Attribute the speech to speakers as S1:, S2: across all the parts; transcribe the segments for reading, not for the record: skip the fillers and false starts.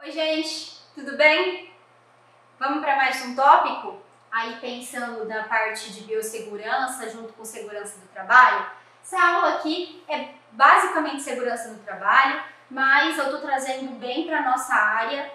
S1: Oi gente, tudo bem? Vamos para mais um tópico? Aí pensando na parte de biossegurança junto com segurança do trabalho. Essa aula aqui é basicamente segurança do trabalho, mas eu estou trazendo bem para a nossa área,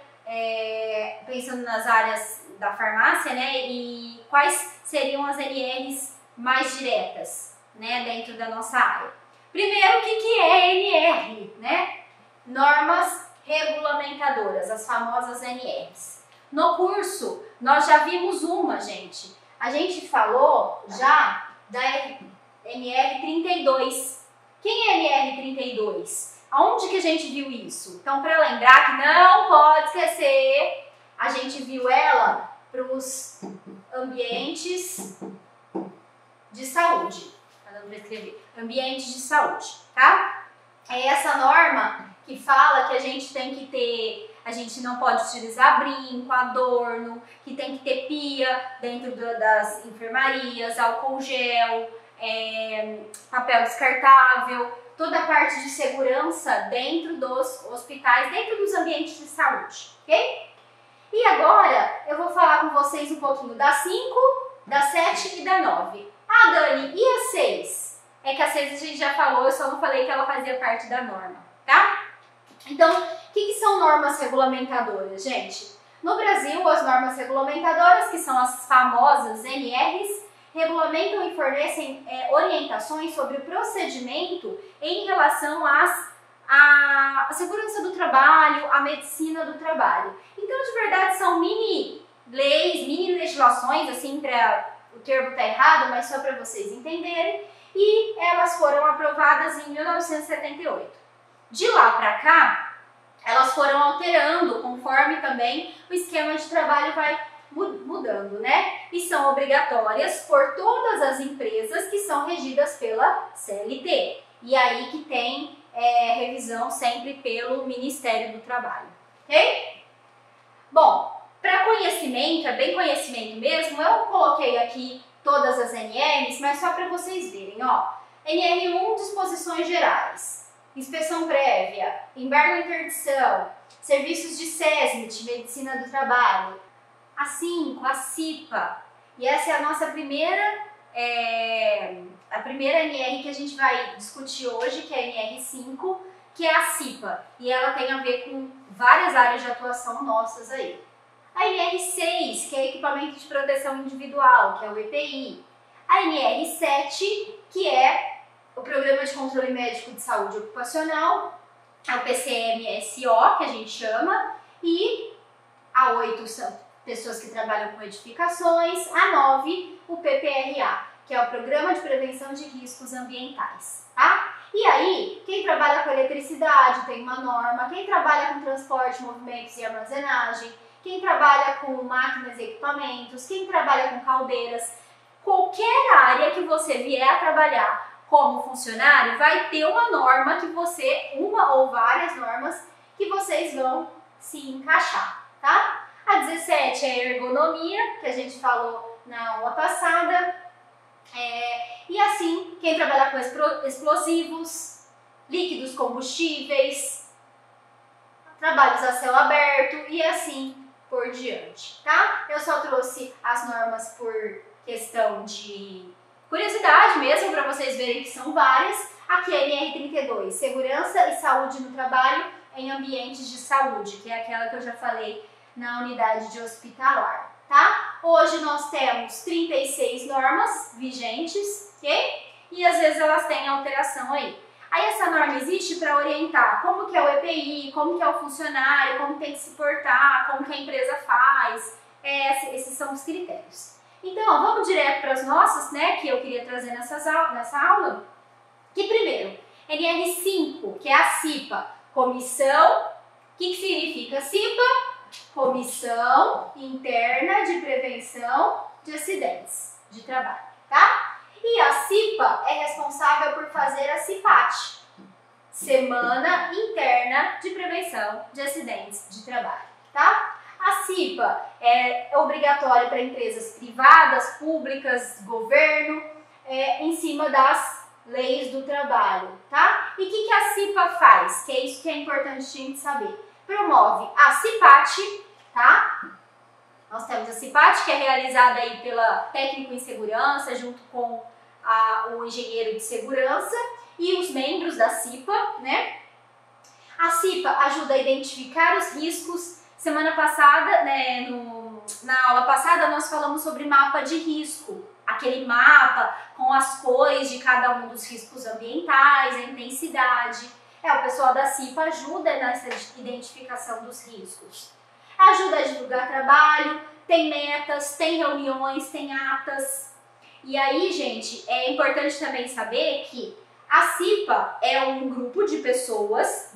S1: pensando nas áreas da farmácia, né? E quais seriam as NRs mais diretas, né, dentro da nossa área. Primeiro, o que é NR, né? Normas regulamentadoras, as famosas NRs. No curso, nós já vimos uma, gente. A gente falou já da NR32. Quem é NR32? Aonde que a gente viu isso? Então, para lembrar que não pode esquecer, a gente viu ela para os ambientes de saúde. Tá dando para escrever? Ambientes de saúde, tá? É essa norma que fala que a gente tem que ter, a gente não pode utilizar brinco, adorno, que tem que ter pia dentro das enfermarias, álcool gel, papel descartável, toda a parte de segurança dentro dos hospitais, dentro dos ambientes de saúde, ok? E agora eu vou falar com vocês um pouquinho da 5, da 7 e da 9. Ah, Dani, e a 6? É que a 6 a gente já falou, eu só não falei que ela fazia parte da norma, tá? Então, o que são normas regulamentadoras, gente? No Brasil, as normas regulamentadoras, que são as famosas NRs, regulamentam e fornecem orientações sobre o procedimento em relação à segurança do trabalho, à medicina do trabalho. Então, de verdade, são mini leis, mini legislações, assim, o termo tá errado, mas só para vocês entenderem, e elas foram aprovadas em 1978. De lá para cá, elas foram alterando conforme também o esquema de trabalho vai mudando, né? E são obrigatórias por todas as empresas que são regidas pela CLT. E aí que tem revisão sempre pelo Ministério do Trabalho, ok? Bom, para conhecimento, é bem conhecimento mesmo, eu coloquei aqui todas as NRs, mas só para vocês verem, ó. NR1, disposições gerais. Inspeção prévia, embargo e interdição, serviços de SESMIT, medicina do trabalho. A 5, a CIPA. E essa é a nossa primeira NR que a gente vai discutir hoje, que é a NR5, que é a CIPA. E ela tem a ver com várias áreas de atuação nossas aí. A NR6, que é equipamento de proteção individual, que é o EPI. A NR7, que é o Programa de Controle Médico de Saúde Ocupacional, é o PCMSO, que a gente chama, e a 8 são pessoas que trabalham com edificações, a 9, o PPRA, que é o Programa de Prevenção de Riscos Ambientais, tá? E aí, quem trabalha com eletricidade tem uma norma, quem trabalha com transporte, movimentos e armazenagem, quem trabalha com máquinas e equipamentos, quem trabalha com caldeiras, qualquer área que você vier a trabalhar como funcionário, vai ter uma norma que uma ou várias normas que vocês vão se encaixar, tá? A 17 é a ergonomia, que a gente falou na aula passada. E assim, quem trabalhar com explosivos, líquidos combustíveis, trabalhos a céu aberto e assim por diante, tá? Eu só trouxe as normas por questão de curiosidade mesmo, para vocês verem que são várias. Aqui é a NR32, Segurança e Saúde no Trabalho em Ambientes de Saúde, que é aquela que eu já falei na unidade de hospitalar, tá? Hoje nós temos 36 normas vigentes, ok? E às vezes elas têm alteração aí. Aí essa norma existe para orientar como que é o EPI, como que é o funcionário, como tem que se portar, como que a empresa faz, esses são os critérios. Então, vamos direto para as nossas, né, que eu queria trazer nessa aula. Que primeiro, NR5, que é a CIPA, Comissão, o que significa CIPA? Comissão Interna de Prevenção de Acidentes de Trabalho, tá? E a CIPA é responsável por fazer a CIPAT, Semana Interna de Prevenção de Acidentes de Trabalho, tá? A CIPA é obrigatória para empresas privadas, públicas, governo, em cima das leis do trabalho, tá? E o que a CIPA faz? Que é isso que é importante a gente saber. promove a CIPAT, tá? Nós temos a CIPAT, que é realizada aí pela técnico em segurança, junto com o engenheiro de segurança e os membros da CIPA, né? A CIPA ajuda a identificar os riscos. Semana passada, né, na aula passada, nós falamos sobre mapa de risco. Aquele mapa com as cores de cada um dos riscos ambientais, a intensidade. O pessoal da CIPA ajuda nessa identificação dos riscos. Ajuda a divulgar trabalho, tem metas, tem reuniões, tem atas. E aí, gente, é importante também saber que a CIPA é um grupo de pessoas,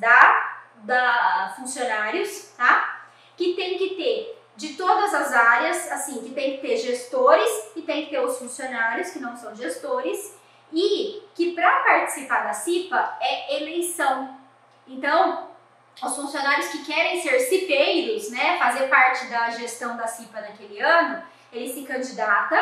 S1: funcionários, tá? Que tem que ter de todas as áreas, assim, que tem que ter gestores e tem que ter os funcionários que não são gestores, e que para participar da CIPA é eleição. Então, os funcionários que querem ser cipeiros, né, fazer parte da gestão da CIPA naquele ano, eles se candidatam,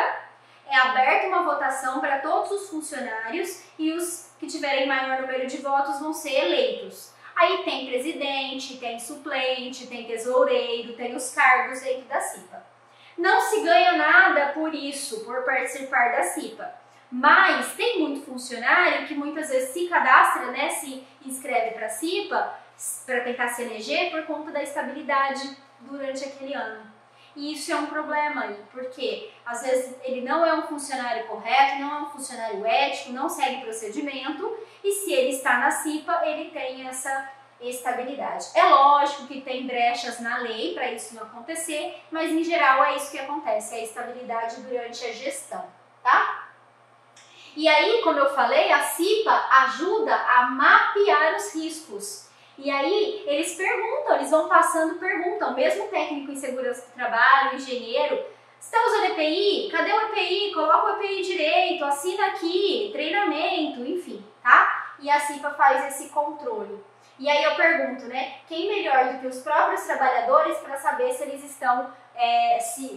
S1: é aberta uma votação para todos os funcionários e os que tiverem maior número de votos vão ser eleitos. Aí tem presidente, tem suplente, tem tesoureiro, tem os cargos dentro da CIPA. Não se ganha nada por isso, por participar da CIPA. Mas tem muito funcionário que muitas vezes se cadastra, né, se inscreve para a CIPA para tentar se eleger por conta da estabilidade durante aquele ano. E isso é um problema aí, porque às vezes ele não é um funcionário correto, não é um funcionário ético, não segue procedimento, e se ele está na CIPA, ele tem essa estabilidade. É lógico que tem brechas na lei para isso não acontecer, mas em geral é isso que acontece, é a estabilidade durante a gestão, tá? E aí, como eu falei, a CIPA ajuda a mapear os riscos. E aí, eles perguntam, eles vão passando, perguntam, mesmo técnico em segurança do trabalho, engenheiro, você está usando EPI? Cadê o EPI? Coloca o EPI direito, assina aqui, treinamento, enfim, tá? E a CIPA faz esse controle. E aí eu pergunto, né, quem melhor do que os próprios trabalhadores para saber se eles estão,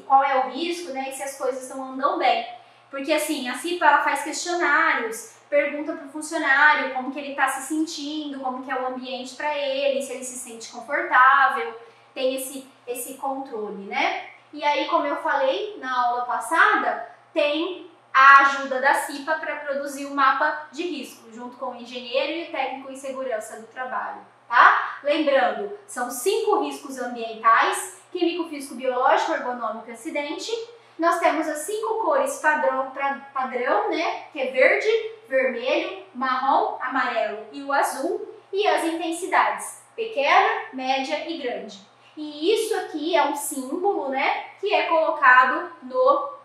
S1: qual é o risco, né, e se as coisas andam bem. Porque assim, a CIPA ela faz questionários, pergunta para o funcionário como que ele está se sentindo, como que é o ambiente para ele, se ele se sente confortável, tem esse controle, né? E aí, como eu falei na aula passada, tem a ajuda da CIPA para produzir o mapa de risco, junto com o engenheiro e o técnico em segurança do trabalho, tá? Lembrando, são 5 riscos ambientais: químico, físico, biológico, ergonômico e acidente. Nós temos as 5 cores padrão, né? Que é verde, vermelho, marrom, amarelo e o azul. E as intensidades: pequena, média e grande. E isso aqui é um símbolo, né? Que é colocado no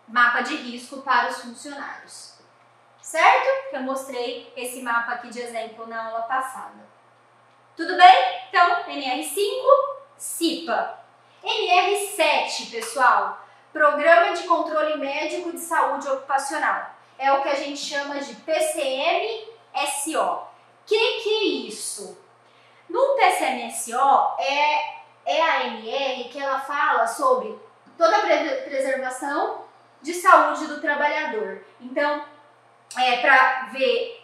S1: mapa de risco para os funcionários. Certo? Que eu mostrei esse mapa aqui de exemplo na aula passada. Tudo bem? Então, NR5, CIPA. NR7, pessoal. Programa de Controle Médico de Saúde Ocupacional. É o que a gente chama de PCM-SO. Que é isso? No PCM-SO é a NR que ela fala sobre toda a preservação de saúde do trabalhador. Então, é para ver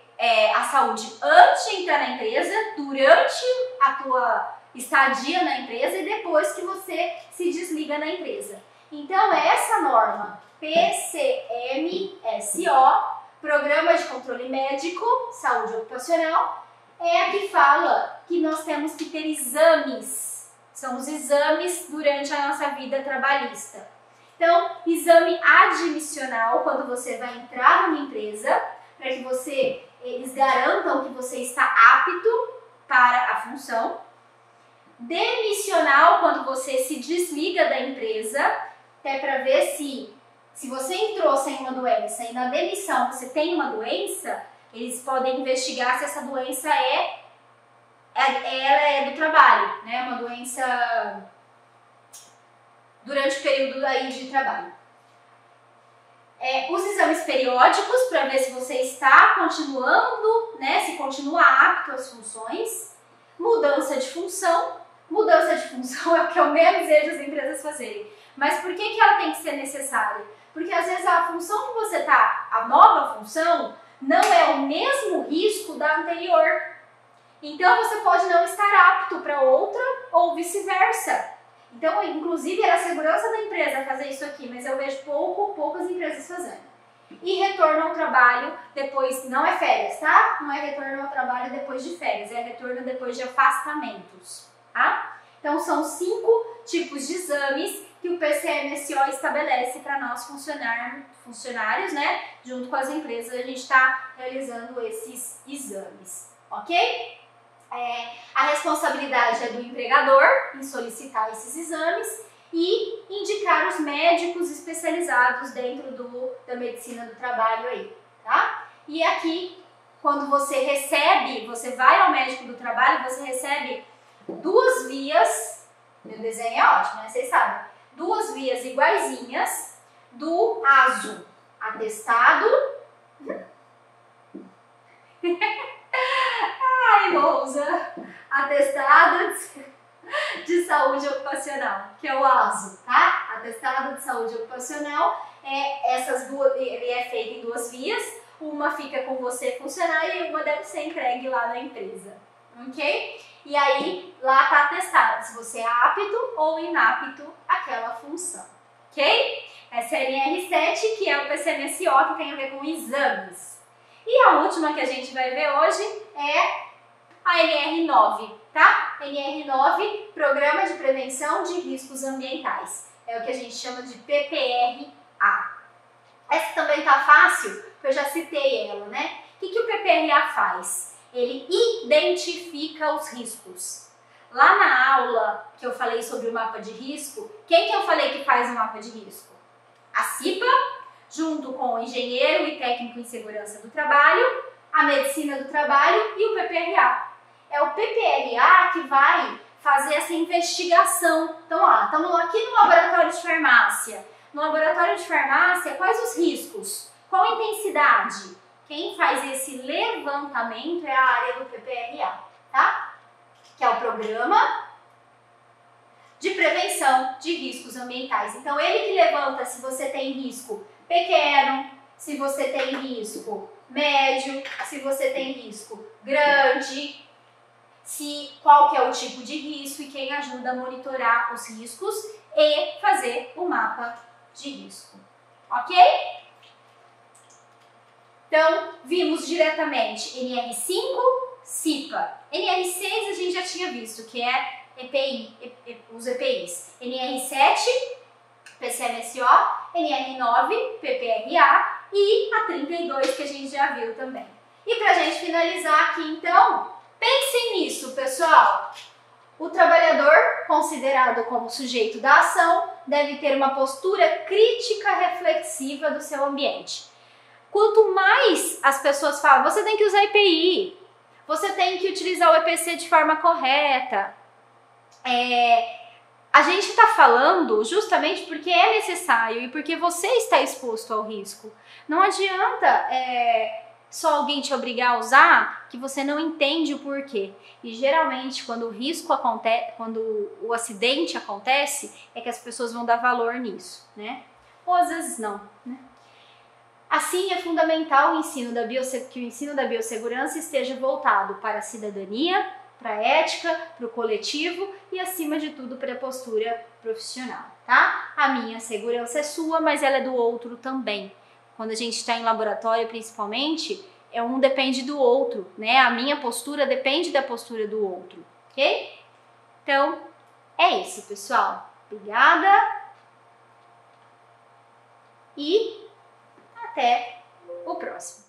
S1: a saúde antes de entrar na empresa, durante a tua estadia na empresa e depois que você se desliga na empresa. Então, essa norma PCM-SO, Programa de Controle Médico, Saúde Ocupacional, é a que fala que nós temos que ter exames. São os exames durante a nossa vida trabalhista. Então, exame admissional, quando você vai entrar numa empresa, para que eles garantam que você está apto para a função. Demissional, quando você se desliga da empresa, até para ver se você entrou sem uma doença e na demissão você tem uma doença, eles podem investigar se essa doença ela é do trabalho, né? Uma doença durante o período aí de trabalho. Os exames periódicos para ver se você está continuando, né? Se continua apto às funções. Mudança de função. Mudança de função é o que eu menos vejo as empresas fazerem. Mas por que ela tem que ser necessária? Porque às vezes a função que você está, a nova função, não é o mesmo risco da anterior. Então você pode não estar apto para outra ou vice-versa. Então, inclusive, era a segurança da empresa fazer isso aqui, mas eu vejo poucas empresas fazendo. E retorno ao trabalho depois, não é férias, tá? Não é retorno ao trabalho depois de férias, é retorno depois de afastamentos, tá? Então, são 5 tipos de exames que o PCMSO estabelece para nós funcionários, né? Junto com as empresas, a gente está realizando esses exames, ok? A responsabilidade é do empregador em solicitar esses exames e indicar os médicos especializados dentro da medicina do trabalho aí, tá? E aqui, quando você recebe, você vai ao médico do trabalho, você recebe 2 vias, meu desenho é ótimo, né? Vocês sabem, 2 vias iguaizinhas do ASO, atestado. Ai, Lousa, atestado de saúde ocupacional, que é o ASO, tá? Atestado de saúde ocupacional, ele é feito em 2 vias, uma fica com você funcionário e uma deve ser entregue lá na empresa, ok? E aí, lá tá atestado se você é apto ou inapto àquela função, ok? Essa é a NR7, que é o PCMSO, que tem a ver com exames. E a última que a gente vai ver hoje é a NR9, tá? NR9, Programa de Prevenção de Riscos Ambientais. É o que a gente chama de PPRA. Essa também tá fácil, porque eu já citei ela, né? O que o PPRA faz? Ele identifica os riscos. Lá na aula que eu falei sobre o mapa de risco, quem que eu falei que faz o mapa de risco? A CIPA, junto com o engenheiro e técnico em segurança do trabalho, a medicina do trabalho e o PPRA. É o PPRA que vai fazer essa investigação. Então, estamos aqui no laboratório de farmácia. No laboratório de farmácia, quais os riscos? Qual a intensidade? Quem faz esse levantamento é a área do PPRA, tá? Que é o Programa de Prevenção de Riscos Ambientais. Então, ele que levanta se você tem risco pequeno, se você tem risco médio, se você tem risco grande, qual que é o tipo de risco e quem ajuda a monitorar os riscos e fazer o mapa de risco, ok? Então, vimos diretamente NR5, CIPA. NR6 a gente já tinha visto, que é os EPIs. NR7, PCMSO, NR9, PPRA e a 32 que a gente já viu também. E pra gente finalizar aqui então, pensem nisso, pessoal. O trabalhador, considerado como sujeito da ação, deve ter uma postura crítica reflexiva do seu ambiente. Quanto mais as pessoas falam, você tem que usar EPI, você tem que utilizar o EPC de forma correta, a gente está falando justamente porque é necessário e porque você está exposto ao risco. Não adianta só alguém te obrigar a usar que você não entende o porquê. E geralmente quando o risco acontece, quando o acidente acontece, é que as pessoas vão dar valor nisso, né? Ou às vezes não, né? Assim, é fundamental que o ensino da biossegurança esteja voltado para a cidadania, para a ética, para o coletivo e, acima de tudo, para a postura profissional, tá? A minha segurança é sua, mas ela é do outro também. Quando a gente está em laboratório, principalmente, um depende do outro, né? A minha postura depende da postura do outro, ok? Então, é isso, pessoal. Obrigada e até o próximo.